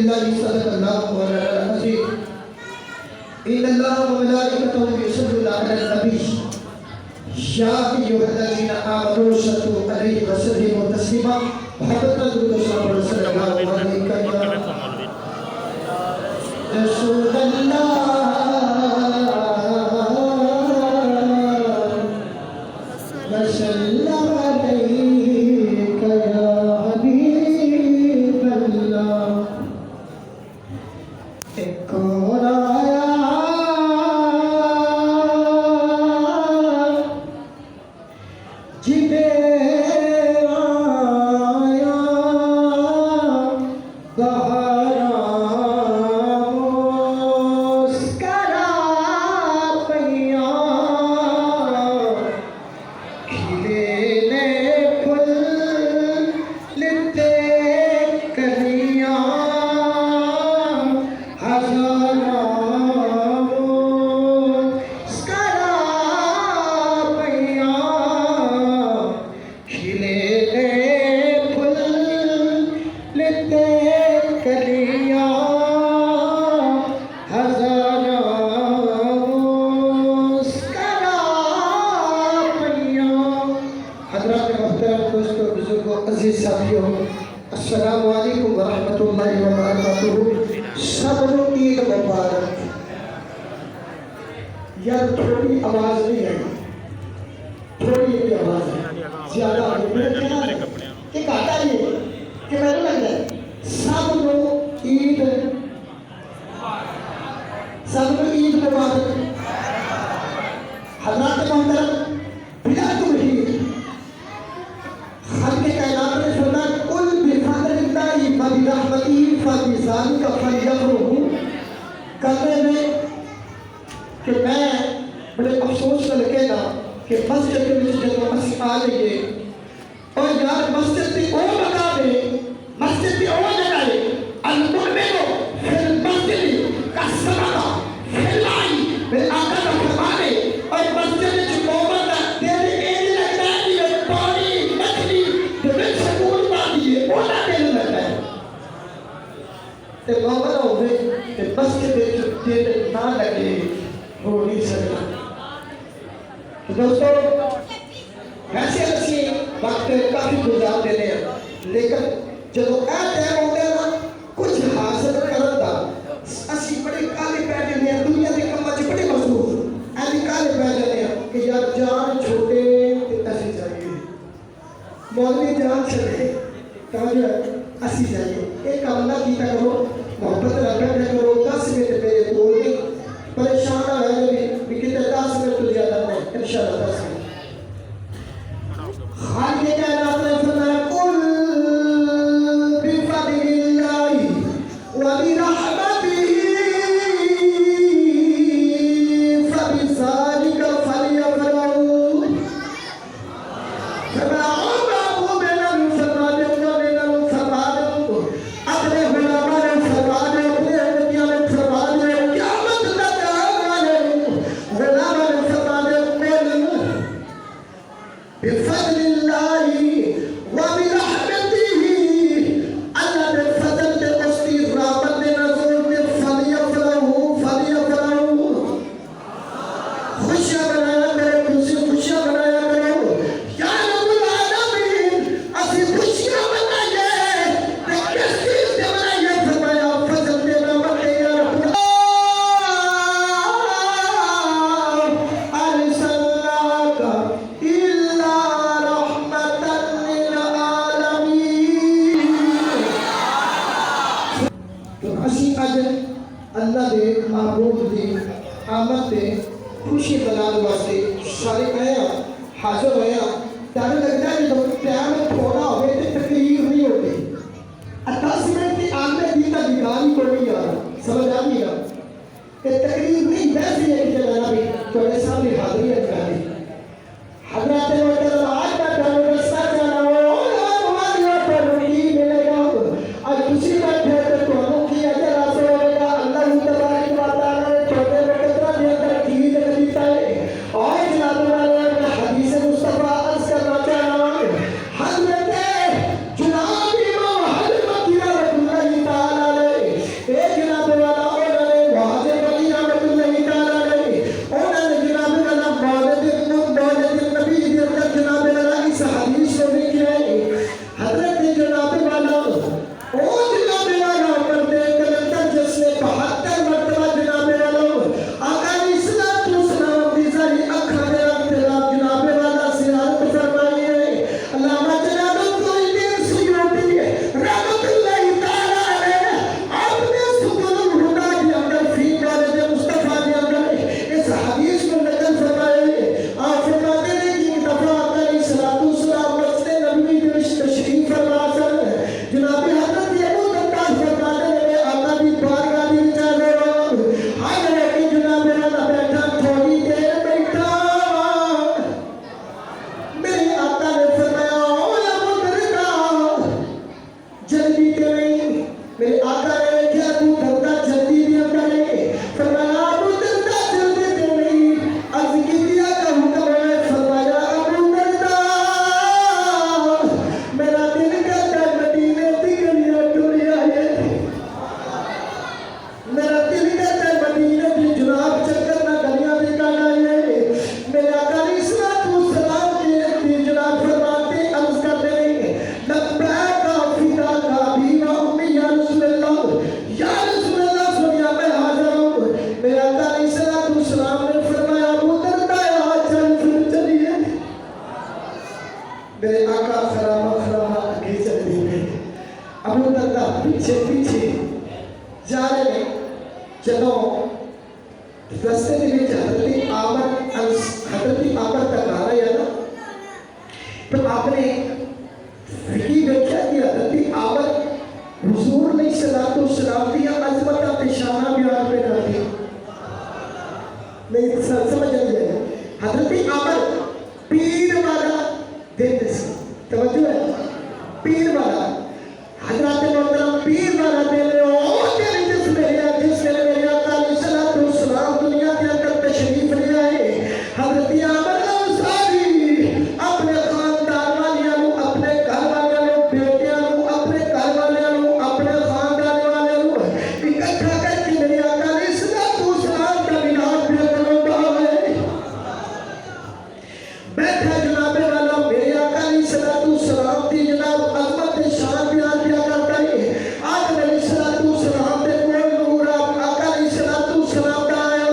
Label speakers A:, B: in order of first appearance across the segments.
A: बिल्लाहि सल्लल्लाहु अलैहि वसल्लम इन्नल्लाह व मलाइकतहु युसल्लूना अलन नबी या अय्युहल्लज़ीना आमनू सल्लू अलैहि व सल्लिमू तस्लीमा मोहब्बत दुरूद सलाम सल्लल्लाहु अलैहि रसूलल्लाह वसल्लम अलैका या हबीबल्लाह। एक और आया जिबे आया बहारा मुस्करा पैया खिले फुल लेते कलियां हजारा मुस्करा पैया खिले फुल लेते कलियां हजारा मुस्करा पैया। हज़रात मोहतरम दोस्तों बुजुर्गों अजीज साथियों अस्सलामु अलैकुम व रहमतुल्लाहि व बरकातुहू। सबको ईद मुबारक। यार थोड़ी आवाज नहीं आई, थोड़ी भी आवाज है ज्यादा कि घाटा ये कि मैंने लग रहा है सबको ईद मुबारक। हज़रात मोहतरम बिलातुल ईद खल्क़ कायनात ने सुना कुल बिफज़लिल्लाहि व बिरहमतिही फबिज़ालिका फलयफ़रहू। कहते हैं कि मैं बड़े अफसोस में लगेगा कि मस्जिद के विच जब असीं आ जाइए और यार मस्जिद की ओ मकामे मस्जिद की ओ जगह है अल-मुमिनु फिल मस्जिद का सबका फिलाई मेरे आका का फरमान है। और मस्जिद में मोहब्बत का तेरे एज लगता है ये पानी मछली जो विच सकून पाती है ओना दिल लगता है ते मोहब्बत हो गई कि मस्जिद में दिल ना लगे हो नहीं सकता। तो दोस्तों वैसे ਅਸੀਂ वक्त काफी गुजार देने हैं लेकिन जो टाइम होता है ना कुछ हासिल करने का ਅਸੀਂ बड़े काले पै जाते हैं दुनिया के कामों से बड़े मसरूफ ऐसे काले पै जाते हैं कि यार जान छोटे असि जाइए मौलवी जान छड़े ताकि असि जाइए एक काम ना किया करो मोहब्बत रखा करो 10 मिनट मेरे बोल के परेशान ना रह जाए कि कितने 10 मिनट तो ज्यादा नहीं इंशाल्लाह 10 मिनट खाली कायनात ने फरमाया कुल बिफज़लिल्लाहि व बिरहमतिही फबिज़ालिका फलयफ़रहू। अपने गुलामा ने फरमा दे अपने अहमदिया ने फरमा दे क़यामत तक आने वाले गुलामा ने फरमा दे बिफज़लिल्लाहि व बिरहमतिही अल्लाह ने फजल ते मस्ती रहमत ने नज़र ते फलयफ़रहू खुशियां बनाया करो खुशियां बनाया करो या रब्बुल आलमीन असि खुशियां बनाइए ते किस चीज से बनाइए फरमाया फजल ते रहमत ने या रब्बुल अरसलनाका इल्ला रहमतन लिल आलमीन। तो असी अज अल्लाह दे महबूब दी आमद ते खुशी बनाने वास्ते सारे आए हाजिर होए। डर लगता है जब टाइम थोड़ा हो तो तकरीर नहीं होती 10 मिनट की आमद दी का दिगान को नहीं आ रहा समझ आ नहीं रहा कि तकरीर नहीं वैसे है कि जनाब भी थोड़े सामने हाजिरी लगानी हज़रत मोहतरम आज का डालो रास्ता जाना हो हमारी पर नहीं मिलेगा आज खुशी बैठे तो ਤੁਹਾਨੂੰ ਕੀ ਅਜਰ ਹਾਸਲ ਹੋਵੇਗਾ। अल्लाह तबारक व तआला ने छोटे वक्त में अंदर चीज दिता है और जनाब वाले हदीस मुस्तफा अर्ज करना चाहना हज़रत जनाब इमाम हज़रत रसूलुल्लाह ताला जा रहे हैं चलो रस्ते के बीच हजरत आमर का घर आया ना तो आपने यही देखा कि हजरत आमर हुजूर ने सलातो सलाम दिया अजमत पेशाना बयान पे कर दी नहीं समझ आइए हजरत आमर पीर वाला दिन से तवज्जो है पीर वाला हजरत मोहतरम पीर वाला दिन जिसने मेरे आका अलैहिस्सलातु वस्सलाम दुनिया के अंदर तशरीफ ले आए हजरत आमर अंसारी अपने खानदान वालियां को अपने घर वालियां को बेटियां को अपने घर वालियां को अपने खानदान वालियां को इकट्ठा करके मेरे आका अलैहिस्सलातु वस्सलाम का मिलाद पे करवाता है बैठा जनाबे वाला मेरे आका अलैहिस्सलातु वस्सलाम की जनाब अजमत शान बयान किया करता है आदम अलैहिस्सलातु वस्सलाम के कोल नूर आका अलैहिस्सलातु वस्सलाम का आया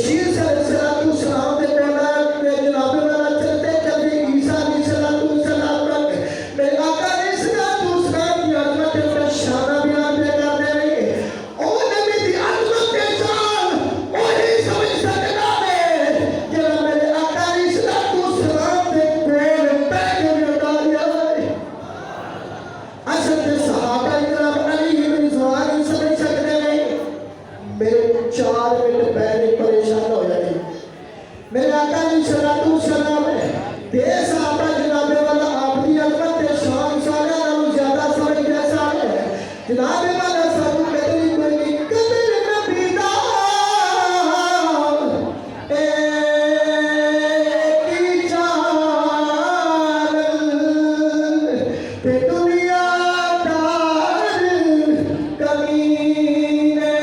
A: शीश अलैहिस्सलातु वस्सलाम के कोल आया जनाबे वाला चलते चलते ईसा अलैहिस्सलातु वस्सलाम तक मेरे आका अलैहिस्सलातु वस्सलाम की अजमत पे शान बयान किया करते हैं ओ नबी की अजमत के शान ओ ही समझ सकता है कि मेरे आका अलैहिस्सलातु वस्सलाम के कोल बैठ के उतारिया असल में सहाबा इकराम अली इब्न ज़ुबान समझ सकते नहीं मेरे 4 मिनट पहले परेशान हो जाए मेरे आका अलैहिस्सलातु वस्सलाम दे सहाबा जनाबे वाला आपकी अजमत के शान सारे नालों ज्यादा समझ जैसा है जनाबे वाला सब कहते नहीं कोई नहीं कदर नबी दा ए की चाल ते दुनियादार कमीने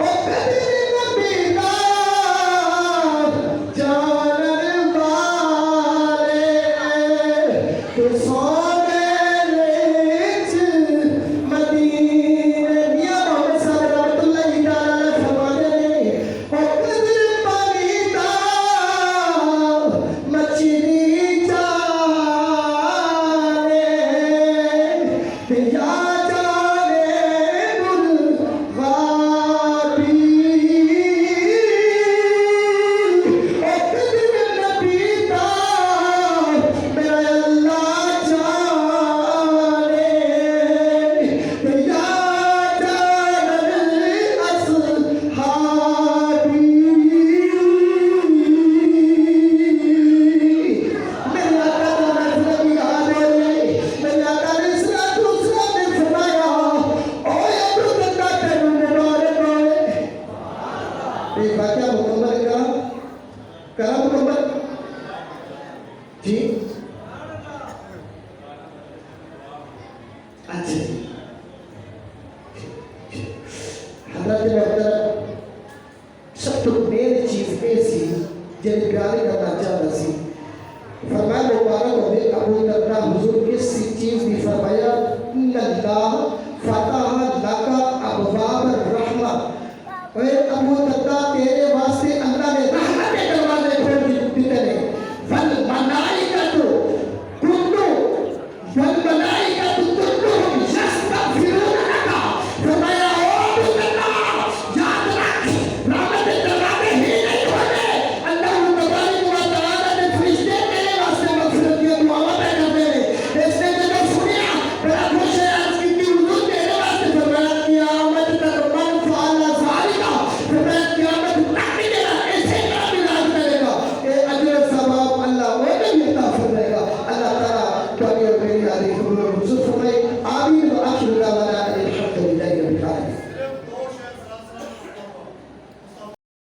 A: ओ कदर नबी दा जानन वाले तू सोने विच मदीने मियां मोहम्मद साहब रहमतुल्लाहि तआला अलैह फरमाते हैं ओ कदर पानी दा मछली जाने या जाने गुलवारी ओ कदर नबी दा मेरा अल्लाह जाने या जाने असहाबी मेरा कदर नबी आले मेरा कदर अलैहिस्सलातु वस्सलाम ने फरमाया ओ अबू बकर तेनू मुबारक होए ये वाकया मुकम्मल करा मुकम्मल जी अच्छा जी हजरत मोहतरम सब तो मेन चीज ये सी जिन्हें प्यार करना चाहता सी फरमाया मुबारक होवे अबू दरदा हुजूर किस चीज की फरमाया अल्लाह